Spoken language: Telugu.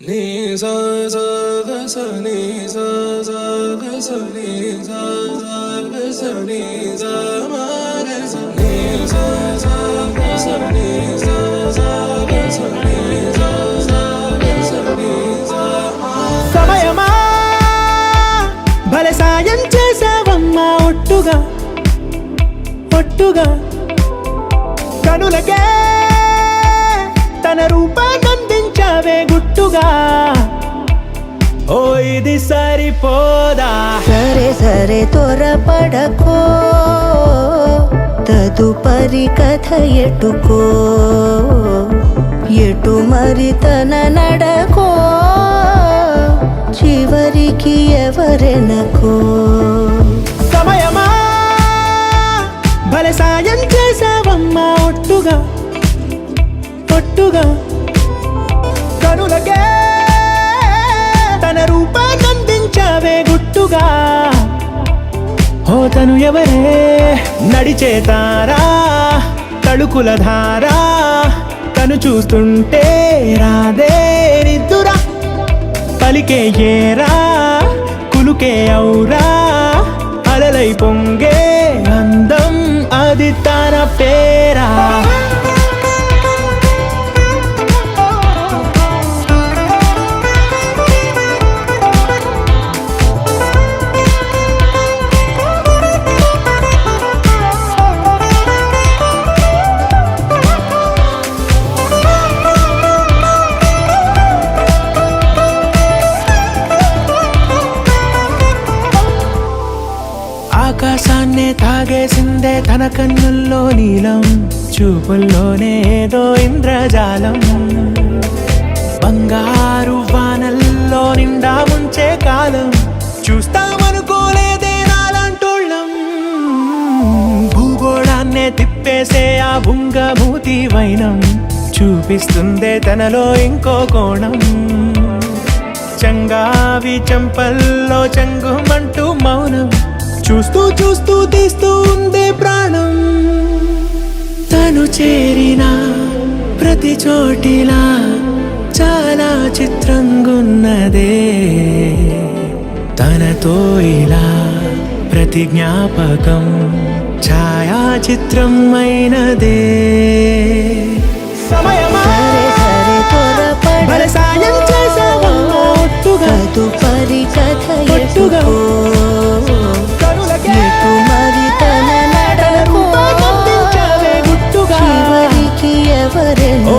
నీ సా సా గ స నీ సా సా గ స నీ సా సా గ స నీ సా మా గ స నీ సా సా గ స నీ సా సా గ స నీ సా సా గ స నీ సా మా సమయమా భలే సాయం చేసావమ్మా ఒట్టుగా ఒట్టుగా కనులకే తన రూపాన్నందించావే గుట్టుగా ఓ ఇది సరిపోదా సరే సరే త్వరపడకో తదుపరి కథ ఎటుకో ఎటు మరి తన నడకో చివరికి ఎవరెనకో సమయమా భలే సాయం చేసావమ్మా ఒట్టుగా ఒట్టుగా కనులకే తన రూపాన్నందించావే గుట్టుగా ఓ తను ఎవరే నడిచే తారా తళుకుల ధారా తను చూస్తుంటే రాదే నిద్దురా పలికే ఏరా కులుకే ఔరా అలలై పొంగే అందం అది తన పేరా ఆకాశాన్నే తాగేసిందే తన కన్నుల్లో నీలం చూపుల్లోనే ఏదో ఇంద్రజాలం బంగారు వానల్లో నిండా ముంచే కాలం చూస్తామనుకోలేదే నాలాంటోళ్ళం భూగోళాన్నే తిప్పేసే ఆ బుంగమూతి వైనం చూపిస్తుందే తనలో ఇంకో కోణం చంగావి చెంపల్లో చెంగుమంటూ మౌనం చూస్తూ చూస్తూ తీస్తూ ఉందే ప్రాణం తను చేరిన ప్రతి చోటిలా చాలా చిత్రంగున్నదే తనతో ఇలా ప్రతి జ్ఞాపకం ఛాయాచిత్రం అయినదే సమయమా సరే సరే త్వరపడకో భలే సాయం చేసావమ్మా ఒట్టుగా తదుపరి కథ ఒట్టుగా ఎటుకో కనులకే ఎటు మరి తన నడకో రూపాన్నందించావే గుట్టుగా చివరికి ఎవరెనకో ఓ